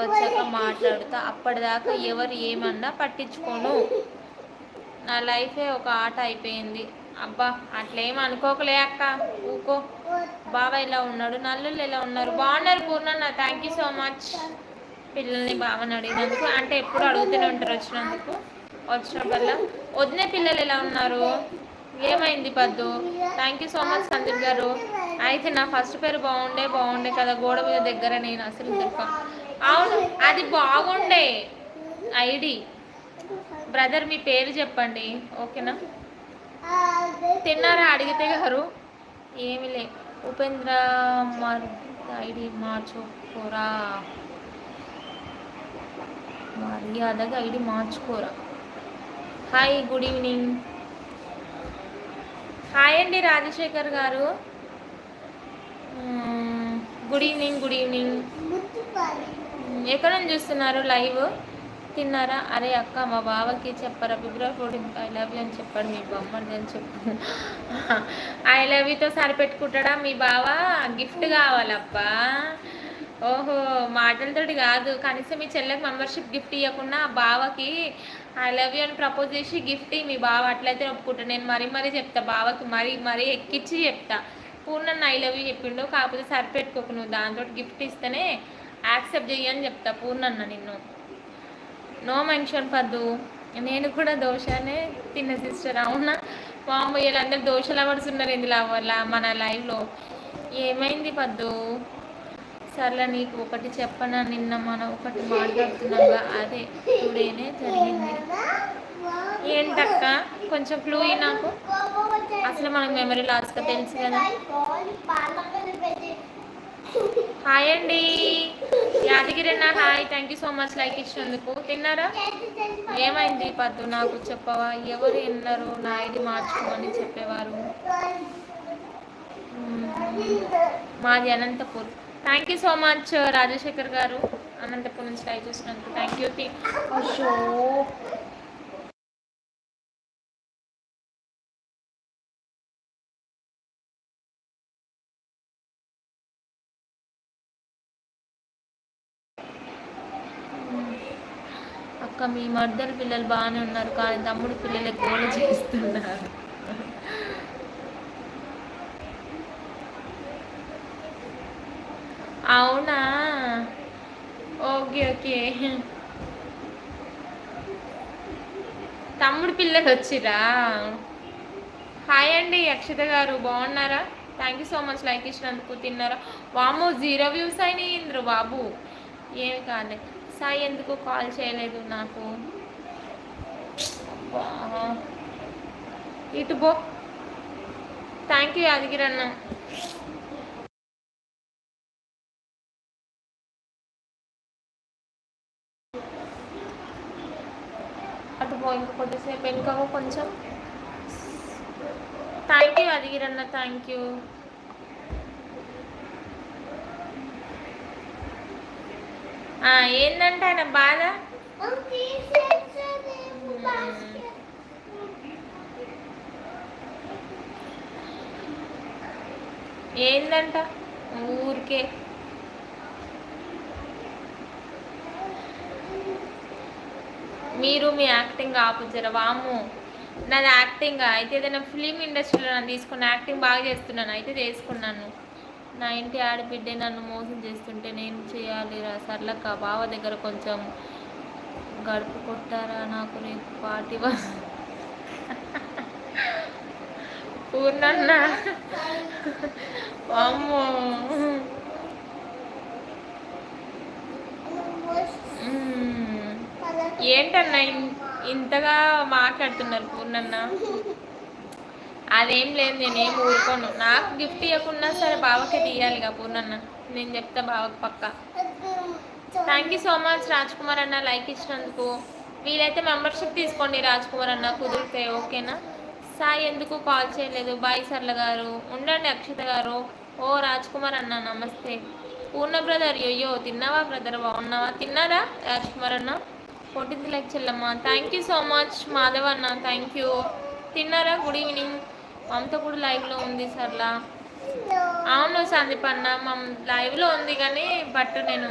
వచ్చాక మాట్లాడుతా, అప్పటిదాకా ఎవరు ఏమన్నా పట్టించుకోను. నా లైఫే ఒక ఆట అయిపోయింది. అబ్బా అట్లేం అనుకోకలే అక్క, ఊకో. బావ ఎలా ఉన్నాడు, నల్లుళ్ళు ఎలా ఉన్నారు? బాగున్నారు పూర్ణన్న, థ్యాంక్ యూ సో మచ్. పిల్లల్ని బావని అడిగినందుకు, అంటే ఎప్పుడు అడుగుతూనే ఉంటారు వచ్చినప్పుడల్లా. వదిన పిల్లలు ఎలా ఉన్నారు? ఏమైంది పద్దు? Thank you so much Sandeep గారు. అయితే నా ఫస్ట్ పేరు బాగుండే కదా, గోడ మీద దగ్గర నేను అసలు దొరక. అవును అది బాగుండే ఐడి. బ్రదర్ మీ పేరు చెప్పండి, ఓకేనా? తిన్నారా అడిగితే గారు? ఏమి లే. ఉపేంద్ర ఐడి మార్చుకోరా, మర్యాదగా ఐడి మార్చుకోరా. Hi good evening. హాయ్ అండి రాజశేఖర్ గారు, గుడ్ ఈవినింగ్. Good evening. ఎక్కడ నుంచి చూస్తున్నారు లైవ్? తిన్నారా? అరే అక్క మా బావకి చెప్పరా, ఫిబ్రవరి 14 ఐ లవ్ యూ అని చెప్పాడు మీ బొమ్మది అని చెప్పు. ఐ లవ్ యూతో సరిపెట్టుకుంటాడా మీ బావ? గిఫ్ట్ కావాలబ్బా. ఓహో మాటలతోటి కాదు, కనీసం మీ చెల్లెకి మెంబర్షిప్ గిఫ్ట్ ఇవ్వకుండా ఆ బావకి ఐ లవ్ యూ అని ప్రపోజ్ చేసి గిఫ్ట్ మీ బావ అట్లయితే ఒప్పుకుంటా. నేను మరీ చెప్తా బావకి, మరీ ఎక్కించి చెప్తా. పూర్ణన్న ఐ లవ్ యూ చెప్పిండు, కాకపోతే సరిపెట్టుకోకు నువ్వు, దాంతో గిఫ్ట్ ఇస్తేనే యాక్సెప్ట్ చెయ్యని చెప్తా పూర్ణన్న నిన్ను. నో మెన్షన్ పద్దు. నేను కూడా దోశనే తిన్న సిస్టర్. అవునా మామ, వీళ్ళందరూ దోశ లవర్స్ ఉన్నారు ఇందులో వల్ల మన లైవ్లో. ఏమైంది పద్దు? సర్లే నీకు ఒకటి చెప్పనా, నిన్న మనం ఒకటి మాట్లాడుతున్నాగా, అదే టుడేనే జరిగింది. ఏంటక్క కొంచెం క్లూ నాకు, అసలు మనకు మెమరీ లాస్గా తెలుసు కదా. హాయ్ అండి యాదగిరి అన్న, hi, thank you so much like ఇచ్చినందుకు. తిన్నారా? ఏమైంది పద్దు నాకు చెప్పవా? ఎవరు ఎన్నరు నా ఐడి మార్చుకోమని చెప్పేవారు? మాది Anantapur. Thank you so much Rajasekhar గారు, అనంతపూర్ నుంచి లైవ్ చూసినందుకు థ్యాంక్ యూ. అషో అక్క మీ మర్దల పిల్లలు బాగానే ఉన్నారు, కానీ తమ్ముడు పిల్లలు గోల చేస్తున్నారు. అవునా, ఓకే ఓకే. తమ్ముడు పిల్లలు వచ్చిరా? హాయ్ అండి అక్షిత గారు, బాగున్నారా? Thank you so much like ఇచ్చినందుకు. తిన్నారా? వామో 0 వ్యూస్ అయినాయి ఇంద్ర బాబు. ఏమి కాదు. సాయి ఎందుకు కాల్ చేయలేదు నాకు? ఇటు బో. థ్యాంక్ యూ యాదగిరన్న. అటు పో, ఇంకా కొద్దిసేపు వెనుకవో కొంచెం. థ్యాంక్ యూ యాదగిరన్న, థ్యాంక్ యూ. ఏందంటే ఆయన బాధ? ఏందంట ఊరికే? మీరు మీ యాక్టింగ్ ఆపుతారా? వాము నాది యాక్టింగ్ అయితే ఏదైనా ఫిలిం ఇండస్ట్రీలో నన్ను తీసుకున్న, యాక్టింగ్ బాగా చేస్తున్నాను అయితే చేసుకున్నాను. నా ఇంటి ఆడబిడ్డే నన్ను మోసం చేస్తుంటే నేను చేయాలిరా? సర్లక్క బావ దగ్గర కొంచెం గడుపు కొట్టారా నాకు, రేపు పార్టీ పూర్ణన్న. అమ్మో ఏంటన్నా ఇంతగా మాట్లాడుతున్నారు పూర్ణన్న? అదేం లేదు, నేనేం ఊరుకోను. నాకు గిఫ్ట్ ఇవ్వకున్నా సరే బావకే తీయాలిగా పూర్ణన్న, నేను చెప్తా బావకి పక్క. Thank you so much Raj Kumar అన్న లైక్ ఇచ్చినందుకు. వీలైతే మెంబర్షిప్ తీసుకోండి రాజ్ కుమార్ అన్న, కుదిరితే ఓకేనా? సాయి ఎందుకు కాల్ చేయలేదు? బాయ్ సర్ల గారు. ఉండండి అక్షిత గారు. ఓ రాజ్ కుమార్ అన్న నమస్తే. పూర్ణ బ్రదర్, అయ్యో తిన్నావా బ్రదర్? బాగున్నావా? తిన్నారా రాజ్ కుమార్ అన్న? 14th like Chellamma, thank you so much. Madhav అన్న థ్యాంక్ యూ. తిన్నారా? Good evening. మమత కూడా లైవ్లో ఉంది సర్లా. అవును సందీప్ అన్న, మా లైవ్లో ఉంది కానీ బట్ నేను